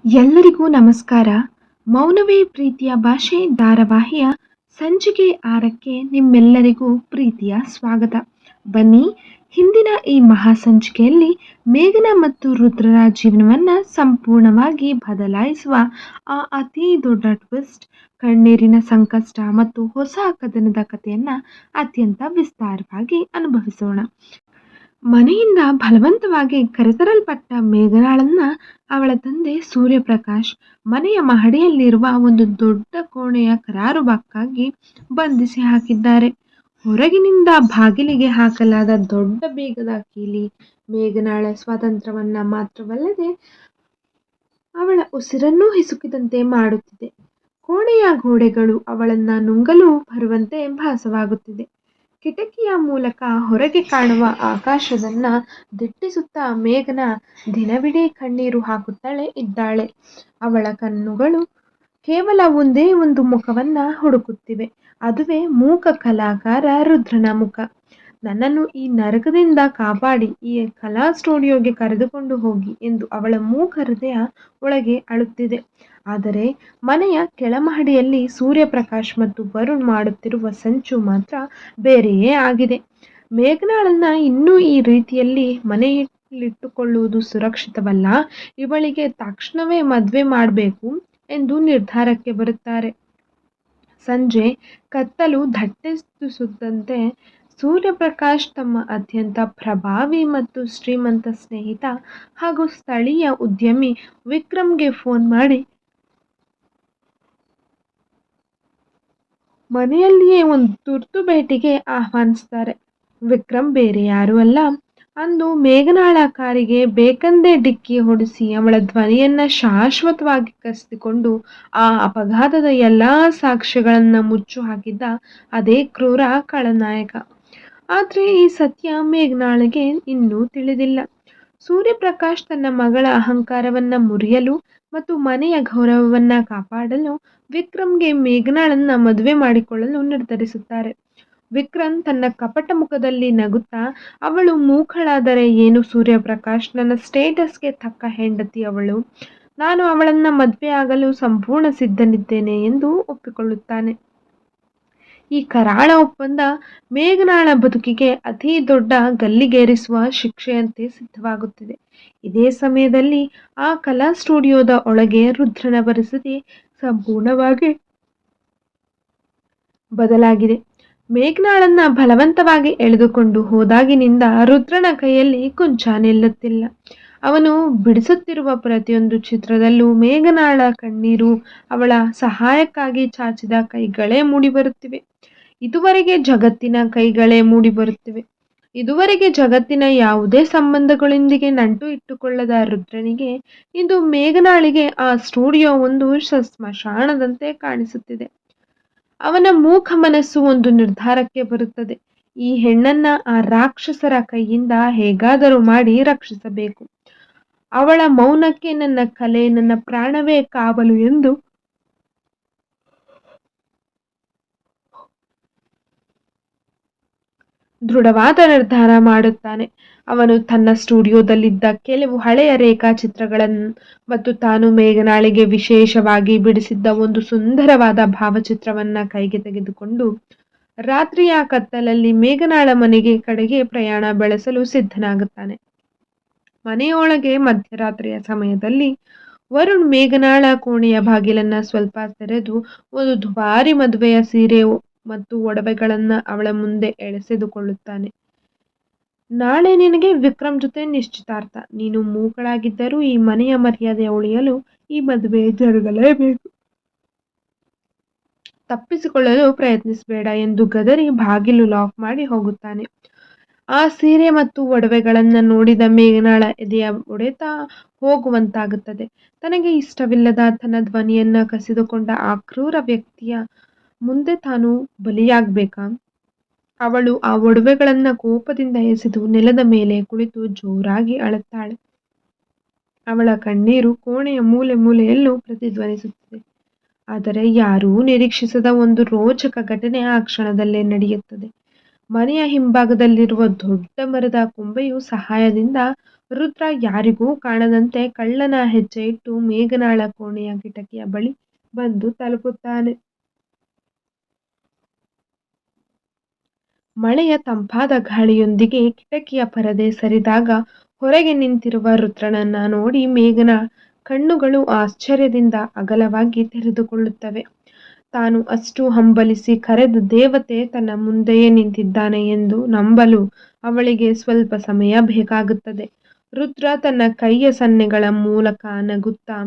ಎಲ್ಲರಿಗೂ ನಮಸ್ಕಾರ. ಮೌನವೇ ಪ್ರೀತಿಯ ಭಾಷೆ ಧಾರಾವಾಹಿಯ ಸಂಚಿಕೆ 6ಕ್ಕೆ ನಿಮ್ಮೆಲ್ಲರಿಗೂ ಪ್ರೀತಿಯ ಸ್ವಾಗತ. ಬನ್ನಿ, ಹಿಂದಿನ ಈ ಮಹಾಸಂಚಿಕೆಯಲ್ಲಿ ಮೇಘನ ಮತ್ತು ರುದ್ರರ ಜೀವನವನ್ನು ಸಂಪೂರ್ಣವಾಗಿ ಬದಲಾಯಿಸುವ ಆ ಅತಿ ದೊಡ್ಡ ಟ್ವಿಸ್ಟ್, ಕಣ್ಣೀರಿನ ಸಂಕಷ್ಟ ಮತ್ತು ಹೊಸ ಕದನದ ಕಥೆಯನ್ನು ಅತ್ಯಂತ ವಿಸ್ತಾರವಾಗಿ ಅನುಭವಿಸೋಣ. ಮನೆಯಿಂದ ಬಲವಂತವಾಗಿ ಕರೆತರಲ್ಪಟ್ಟ ಮೇಘನಾಳನ್ನ ಅವಳ ತಂದೆ ಸೂರ್ಯಪ್ರಕಾಶ್ ಮನೆಯ ಮಹಡಿಯಲ್ಲಿರುವ ಒಂದು ದೊಡ್ಡ ಕೋಣೆಯ ಕರಾರುಬಕ್ಕಾಗಿ ಬಂಧಿಸಿ ಹಾಕಿದ್ದಾರೆ. ಹೊರಗಿನಿಂದ ಬಾಗಿಲಿಗೆ ಹಾಕಲಾದ ದೊಡ್ಡ ಬೀಗದ ಕೀಲಿ ಮೇಘನಾಳ ಸ್ವಾತಂತ್ರ್ಯವನ್ನ ಮಾತ್ರವಲ್ಲದೆ ಅವಳ ಉಸಿರನ್ನೂ ಹಿಸುಕಿದಂತೆ ಮಾಡುತ್ತಿದೆ. ಕೋಣೆಯ ಗೋಡೆಗಳು ಅವಳನ್ನ ನುಂಗಲು ಬರುವಂತೆ ಭಾಸವಾಗುತ್ತಿದೆ. ಕಿಟಕಿಯ ಮೂಲಕ ಹೊರಗೆ ಕಾಣುವ ಆಕಾಶದನ್ನ ದಿಟ್ಟಿಸುತ್ತಾ ಮೇಘನ ದಿನವಿಡೀ ಕಣ್ಣೀರು ಹಾಕುತ್ತಲೇ ಇದ್ದಾಳೆ. ಅವಳ ಕಣ್ಣುಗಳು ಕೇವಲ ಒಂದೇ ಒಂದು ಮುಖವನ್ನ ಹುಡುಕುತ್ತಿವೆ. ಅದುವೇ ಮೂಕ ಕಲಾಕಾರ ರುದ್ರನ ಮುಖ. ನನ್ನನ್ನು ಈ ನರಕದಿಂದ ಕಾಪಾಡಿ ಈ ಕಲಾ ಸ್ಟುಡಿಯೋಗೆ ಕರೆದುಕೊಂಡು ಹೋಗಿ ಎಂದು ಅವಳ ಮೂಕ ಹೃದಯ ಒಳಗೆ ಅಳುತ್ತಿದೆ. ಆದರೆ ಮನೆಯ ಕೆಳಮಹಡಿಯಲ್ಲಿ ಸೂರ್ಯಪ್ರಕಾಶ್ ಮತ್ತು ವರುಣ್ ಮಾಡುತ್ತಿರುವ ಸಂಚು ಮಾತ್ರ ಬೇರೆಯೇ ಆಗಿದೆ. ಮೇಘನಾಳನ್ನ ಇನ್ನೂ ಈ ರೀತಿಯಲ್ಲಿ ಮನೆಯಲ್ಲಿಟ್ಟುಕೊಳ್ಳುವುದು ಸುರಕ್ಷಿತವಲ್ಲ. ಇವಳಿಗೆ ತಕ್ಷಣವೇ ಮದುವೆ ಮಾಡಬೇಕು ಎಂದು ನಿರ್ಧಾರಕ್ಕೆ ಬರುತ್ತಾರೆ. ಸಂಜೆ ಕತ್ತಲು ದಟ್ಟಿಸುತ್ತಿದ್ದಂತೆ ಸೂರ್ಯಪ್ರಕಾಶ್ ತಮ್ಮ ಅತ್ಯಂತ ಪ್ರಭಾವಿ ಮತ್ತು ಶ್ರೀಮಂತ ಸ್ನೇಹಿತ ಹಾಗೂ ಸ್ಥಳೀಯ ಉದ್ಯಮಿ ವಿಕ್ರಮ್ಗೆ ಫೋನ್ ಮಾಡಿ ಮನೆಯಲ್ಲಿಯೇ ಒಂದು ತುರ್ತು ಭೇಟಿಗೆ ಆಹ್ವಾನಿಸ್ತಾರೆ. ವಿಕ್ರಮ್ ಬೇರೆ ಯಾರೂ ಅಲ್ಲ, ಅಂದು ಮೇಘನಾಳ ಕಾರಿಗೆ ಬೇಕಂದೇ ಡಿಕ್ಕಿ ಹೊಡೆಸಿ ಅವಳ ಧ್ವನಿಯನ್ನ ಶಾಶ್ವತವಾಗಿ ಕಸಿದುಕೊಂಡು ಆ ಅಪಘಾತದ ಎಲ್ಲಾ ಸಾಕ್ಷ್ಯಗಳನ್ನ ಮುಚ್ಚು ಹಾಕಿದ್ದ ಅದೇ ಕ್ರೂರ ಖಳನಾಯಕ. ಆದ್ರೆ ಈ ಸತ್ಯ ಮೇಘನಾಳಿಗೆ ಇನ್ನೂ ತಿಳಿದಿಲ್ಲ. ಸೂರ್ಯಪ್ರಕಾಶ್ ತನ್ನ ಮಗಳ ಅಹಂಕಾರವನ್ನ ಮುರಿಯಲು ಮತ್ತು ಮನೆಯ ಗೌರವವನ್ನ ಕಾಪಾಡಲು ವಿಕ್ರಮ್ಗೆ ಮೇಘನಾಳನ್ನ ಮದುವೆ ಮಾಡಿಕೊಳ್ಳಲು ನಿರ್ಧರಿಸುತ್ತಾರೆ. ವಿಕ್ರಮ್ ತನ್ನ ಕಪಟ ಮುಖದಲ್ಲಿ ನಗುತ್ತಾ, ಅವಳು ಮೂಕಳಾದರೆ ಏನು ಸೂರ್ಯಪ್ರಕಾಶ್, ನನ್ನ ಸ್ಟೇಟಸ್ಗೆ ತಕ್ಕ ಹೆಂಡತಿ ಅವಳು, ನಾನು ಅವಳನ್ನ ಮದುವೆ ಆಗಲು ಸಂಪೂರ್ಣ ಸಿದ್ಧನಿದ್ದೇನೆ ಎಂದು ಒಪ್ಪಿಕೊಳ್ಳುತ್ತಾನೆ. ಈ ಕರಾಳ ಒಪ್ಪಂದ ಮೇಘನಾಳ ಬದುಕಿಗೆ ಅತಿ ದೊಡ್ಡ ಗಲ್ಲಿಗೇರಿಸುವ ಶಿಕ್ಷೆಯಂತೆ ಸಿದ್ಧವಾಗುತ್ತಿದೆ. ಇದೇ ಸಮಯದಲ್ಲಿ ಆ ಕಲಾ ಸ್ಟುಡಿಯೋದ ಒಳಗೆ ರುದ್ರನ ಪರಿಸ್ಥಿತಿ ಸಂಪೂರ್ಣವಾಗಿ ಬದಲಾಗಿದೆ. ಮೇಘನಾಳನ್ನ ಬಲವಂತವಾಗಿ ಎಳೆದುಕೊಂಡು ಹೋದಾಗಿನಿಂದ ರುದ್ರನ ಕೈಯಲ್ಲಿ ಕೊಂಚ ನಿಲ್ಲುತ್ತಿಲ್ಲ. ಅವನು ಬಿಡಿಸುತ್ತಿರುವ ಪ್ರತಿಯೊಂದು ಚಿತ್ರದಲ್ಲೂ ಮೇಘನಾಳ ಕಣ್ಣೀರು, ಅವಳ ಸಹಾಯಕ್ಕಾಗಿ ಚಾಚಿದ ಕೈಗಳೇ ಮೂಡಿಬರುತ್ತಿವೆ. ಇದುವರೆಗೆ ಜಗತ್ತಿನ ಯಾವುದೇ ಸಂಬಂಧಗಳೊಂದಿಗೆ ನಂಟು ಇಟ್ಟುಕೊಳ್ಳದ ರುದ್ರನಿಗೆ ಇಂದು ಮೇಘನಾಳಿಗೆ ಆ ಸ್ಟುಡಿಯೋ ಒಂದು ಸ್ಮಶಾನದಂತೆ ಕಾಣಿಸುತ್ತಿದೆ. ಅವನ ಮೂಕ ಮನಸ್ಸು ಒಂದು ನಿರ್ಧಾರಕ್ಕೆ ಬರುತ್ತದೆ. ಈ ಹೆಣ್ಣನ್ನ ಆ ರಾಕ್ಷಸರ ಕೈಯಿಂದ ಹೇಗಾದರೂ ಮಾಡಿ ರಕ್ಷಿಸಬೇಕು. ಅವಳ ಮೌನಕ್ಕೆ ನನ್ನ ಕಲೆ, ನನ್ನ ಪ್ರಾಣವೇ ಕಾವಲು ಎಂದು ದೃಢವಾದ ನಿರ್ಧಾರ ಮಾಡುತ್ತಾನೆ. ಅವನು ತನ್ನ ಸ್ಟುಡಿಯೋದಲ್ಲಿದ್ದ ಕೆಲವು ಹಳೆಯ ರೇಖಾಚಿತ್ರಗಳನ್ನು ಮತ್ತು ತಾನು ಮೇಘನಾಳಿಗೆ ವಿಶೇಷವಾಗಿ ಬಿಡಿಸಿದ್ದ ಒಂದು ಸುಂದರವಾದ ಭಾವಚಿತ್ರವನ್ನ ಕೈಗೆ ತೆಗೆದುಕೊಂಡು ರಾತ್ರಿಯ ಕತ್ತಲಲ್ಲಿ ಮೇಘನಾಳ ಮನೆಗೆ ಕಡೆಗೆ ಪ್ರಯಾಣ ಬೆಳೆಸಲು ಸಿದ್ಧನಾಗುತ್ತಾನೆ. ಮನೆಯೊಳಗೆ ಮಧ್ಯರಾತ್ರಿಯ ಸಮಯದಲ್ಲಿ ವರುಣ್ ಮೇಘನಾಳ ಕೋಣೆಯ ಬಾಗಿಲನ್ನ ಸ್ವಲ್ಪ ತೆರೆದು ಒಂದು ದುಬಾರಿ ಮದುವೆಯ ಸೀರೆ ಮತ್ತು ಒಡವೆಗಳನ್ನ ಅವಳ ಮುಂದೆ ಎಳೆಸೆದುಕೊಳ್ಳುತ್ತಾನೆ. ನಾಳೆ ನಿನಗೆ ವಿಕ್ರಮ್ ಜೊತೆ ನಿಶ್ಚಿತಾರ್ಥ. ನೀನು ಮೂಕಳಾಗಿದ್ದರೂ ಈ ಮನೆಯ ಮರ್ಯಾದೆ ಉಳಿಯಲು ಈ ಮದುವೆ ಜರುಗಲೇಬೇಕು. ತಪ್ಪಿಸಿಕೊಳ್ಳಲು ಪ್ರಯತ್ನಿಸಬೇಡ ಎಂದು ಗದರಿ ಬಾಗಿಲು ಲಾಕ್ ಮಾಡಿ ಹೋಗುತ್ತಾನೆ. ಆ ಸೀರೆ ಮತ್ತು ಒಡವೆಗಳನ್ನ ನೋಡಿದ ಮೇಘನಾಳ ಎದೆಯ ಒಡೆತ ಹೋಗುವಂತಾಗುತ್ತದೆ. ತನಗೆ ಇಷ್ಟವಿಲ್ಲದ ತನ್ನ ಧ್ವನಿಯನ್ನ ಕಸಿದುಕೊಂಡ ಆ ಕ್ರೂರ ವ್ಯಕ್ತಿಯ ಮುಂದೆ ತಾನು ಬಲಿಯಾಗಬೇಕಾ? ಅವಳು ಆ ಒಡವೆಗಳನ್ನ ಕೋಪದಿಂದ ಎಸೆದು ನೆಲದ ಮೇಲೆ ಕುಳಿತು ಜೋರಾಗಿ ಅಳುತ್ತಾಳೆ. ಅವಳ ಕಣ್ಣೀರು ಕೋಣೆಯ ಮೂಲೆ ಮೂಲೆಯಲ್ಲೂ ಪ್ರತಿಧ್ವನಿಸುತ್ತಿದೆ. ಆದರೆ ಯಾರೂ ನಿರೀಕ್ಷಿಸದ ಒಂದು ರೋಚಕ ಘಟನೆ ಆ ಕ್ಷಣದಲ್ಲೇ ನಡೆಯುತ್ತದೆ. ಮನೆಯ ಹಿಂಭಾಗದಲ್ಲಿರುವ ದೊಡ್ಡ ಮರದ ಕೊಂಬೆಯು ಸಹಾಯದಿಂದ ರುದ್ರ ಯಾರಿಗೂ ಕಾಣದಂತೆ ಕಳ್ಳನ ಹೆಜ್ಜೆ ಇಟ್ಟು ಮೇಘನಾಳ ಕೋಣೆಯ ಕಿಟಕಿಯ ಬಳಿ ಬಂದು ತಲುಪುತ್ತಾನೆ. ಮಳೆಯ ತಂಪಾದ ಗಾಳಿಯೊಂದಿಗೆ ಕಿಟಕಿಯ ಪರದೆ ಸರಿದಾಗ ಹೊರಗೆ ನಿಂತಿರುವ ರುದ್ರನನ್ನ ನೋಡಿ ಮೇಘನ ಕಣ್ಣುಗಳು ಆಶ್ಚರ್ಯದಿಂದ ಅಗಲವಾಗಿ ತೆರೆದುಕೊಳ್ಳುತ್ತವೆ. ತಾನು ಅಷ್ಟು ಹಂಬಲಿಸಿ ಕರೆದ ದೇವತೆ ತನ್ನ ಮುಂದೆಯೇ ನಿಂತಿದ್ದಾನೆ ಎಂದು ನಂಬಲು ಅವಳಿಗೆ ಸ್ವಲ್ಪ ಸಮಯ ಬೇಕಾಗುತ್ತದೆ. ರುದ್ರ ತನ್ನ ಕೈಯ ಸನ್ನೆಗಳ ಮೂಲಕ ನಗುತ್ತಾ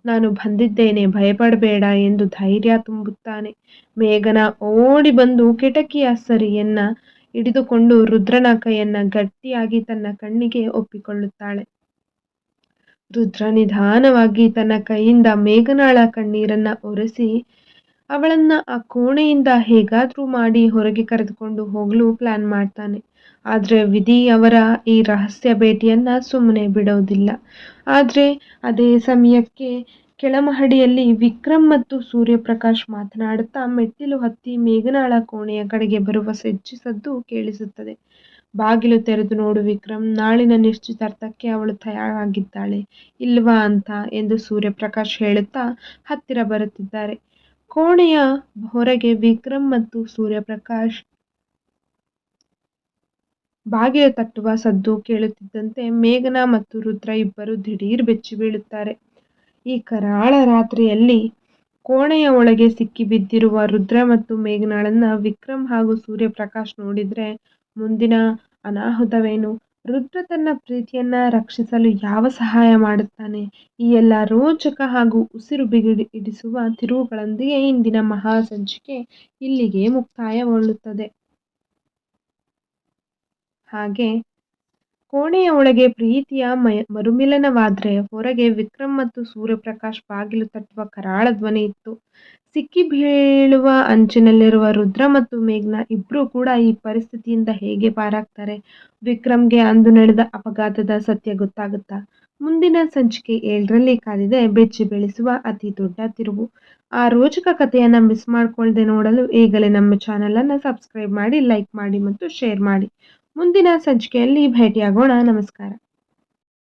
ನಾನು ಬಂದಿದ್ದೇನೆ, ಭಯಪಡಬೇಡ ಎಂದು ಧೈರ್ಯ ತುಂಬುತ್ತಾನೆ. ಮೇಘನ ಓಡಿ ಬಂದು ಕಿಟಕಿಯ ಸರಿಯನ್ನ ಹಿಡಿದುಕೊಂಡು ರುದ್ರನ ಕೈಯನ್ನ ಗಟ್ಟಿಯಾಗಿ ತನ್ನ ಕಣ್ಣಿಗೆ ಒಪ್ಪಿಕೊಳ್ಳುತ್ತಾಳೆ. ರುದ್ರ ನಿಧಾನವಾಗಿ ತನ್ನ ಕೈಯಿಂದ ಮೇಘನಾಳ ಕಣ್ಣೀರನ್ನ ಒರೆಸಿ ಅವಳನ್ನ ಆ ಕೋಣೆಯಿಂದ ಹೇಗಾದ್ರೂ ಮಾಡಿ ಹೊರಗೆ ಕರೆದುಕೊಂಡು ಹೋಗಲು ಪ್ಲಾನ್ ಮಾಡ್ತಾನೆ. ಆದ್ರೆ ವಿಧಿ ಅವರ ಈ ರಹಸ್ಯ ಭೇಟಿಯನ್ನ ಸುಮ್ಮನೆ ಬಿಡೋದಿಲ್ಲ. ಆದ್ರೆ ಅದೇ ಸಮಯಕ್ಕೆ ಕೆಳಮಹಡಿಯಲ್ಲಿ ವಿಕ್ರಮ್ ಮತ್ತು ಸೂರ್ಯಪ್ರಕಾಶ್ ಮಾತನಾಡುತ್ತಾ ಮೆಟ್ಟಿಲು ಹತ್ತಿ ಮೇಘನಾಳ ಕೋಣೆಯ ಕಡೆಗೆ ಬರುವ ಸದ್ದು ಕೇಳಿಸುತ್ತದೆ. ಬಾಗಿಲು ತೆರೆದು ನೋಡು ವಿಕ್ರಮ್, ನಾಳಿನ ನಿಶ್ಚಿತಾರ್ಥಕ್ಕೆ ಅವಳು ತಯಾರಾಗಿದ್ದಾಳೆ ಇಲ್ವಾ ಅಂತ ಎಂದು ಸೂರ್ಯಪ್ರಕಾಶ್ ಹೇಳುತ್ತಾ ಹತ್ತಿರ ಬರುತ್ತಿದ್ದಾರೆ. ಕೋಣೆಯ ಹೊರಗೆ ವಿಕ್ರಮ್ ಮತ್ತು ಸೂರ್ಯಪ್ರಕಾಶ್ ಬಾಗಿಲು ತಟ್ಟುವ ಸದ್ದು ಕೇಳುತ್ತಿದ್ದಂತೆ ಮೇಘನಾ ಮತ್ತು ರುದ್ರ ಇಬ್ಬರು ದಿಢೀರ್ ಬೆಚ್ಚಿ ಬೀಳುತ್ತಾರೆ. ಈ ಕರಾಳ ರಾತ್ರಿಯಲ್ಲಿ ಕೋಣೆಯ ಒಳಗೆ ಸಿಕ್ಕಿಬಿದ್ದಿರುವ ರುದ್ರ ಮತ್ತು ಮೇಘನಾಳನ್ನ ವಿಕ್ರಮ್ ಹಾಗೂ ಸೂರ್ಯಪ್ರಕಾಶ್ ನೋಡಿದ್ರೆ ಮುಂದಿನ ಅನಾಹುತವೇನು? ರುದ್ರ ತನ್ನ ಪ್ರೀತಿಯನ್ನ ರಕ್ಷಿಸಲು ಯಾವ ಸಹಾಯ ಮಾಡುತ್ತಾನೆ? ಈ ಎಲ್ಲ ರೋಚಕ ಹಾಗೂ ಉಸಿರು ಬಿಗಿಡಿಸುವ ತಿರುವುಗಳೊಂದಿಗೆ ಇಂದಿನ ಮಹಾ ಸಂಚಿಕೆ ಇಲ್ಲಿಗೆ ಮುಕ್ತಾಯಗೊಳ್ಳುತ್ತದೆ. ಹಾಗೆ ಕೋಣೆಯ ಒಳಗೆ ಪ್ರೀತಿಯ ಮರುಮಿಲನವಾದ್ರೆ ಹೊರಗೆ ವಿಕ್ರಮ್ ಮತ್ತು ಸೂರ್ಯಪ್ರಕಾಶ್ ಬಾಗಿಲು ತಟ್ಟುವ ಕರಾಳ ಧ್ವನಿ ಇತ್ತು. ಸಿಕ್ಕಿ ಬೀಳುವ ಅಂಚಿನಲ್ಲಿರುವ ರುದ್ರ ಮತ್ತು ಮೇಘ್ನಾ ಇಬ್ರು ಕೂಡ ಈ ಪರಿಸ್ಥಿತಿಯಿಂದ ಹೇಗೆ ಪಾರಾಗ್ತಾರೆ? ವಿಕ್ರಮ್ಗೆ ಅಂದು ನಡೆದ ಅಪಘಾತದ ಸತ್ಯ ಗೊತ್ತಾಗುತ್ತಾ? ಮುಂದಿನ ಸಂಚಿಕೆ 7ರಲ್ಲಿ ಕಾದಿದೆ ಬೆಚ್ಚಿ ಬೀಳಿಸುವ ಅತಿ ದೊಡ್ಡ ತಿರುವು. ಆ ರೋಚಕ ಕಥೆಯನ್ನ ಮಿಸ್ ಮಾಡ್ಕೊಳ್ದೆ ನೋಡಲು ಈಗಲೇ ನಮ್ಮ ಚಾನೆಲ್ ಅನ್ನ ಸಬ್ಸ್ಕ್ರೈಬ್ ಮಾಡಿ, ಲೈಕ್ ಮಾಡಿ ಮತ್ತು ಶೇರ್ ಮಾಡಿ. ಮುಂದಿನ ಸಂಚಿಕೆಯಲ್ಲಿ ಭೇಟಿಯಾಗೋಣ. ನಮಸ್ಕಾರ.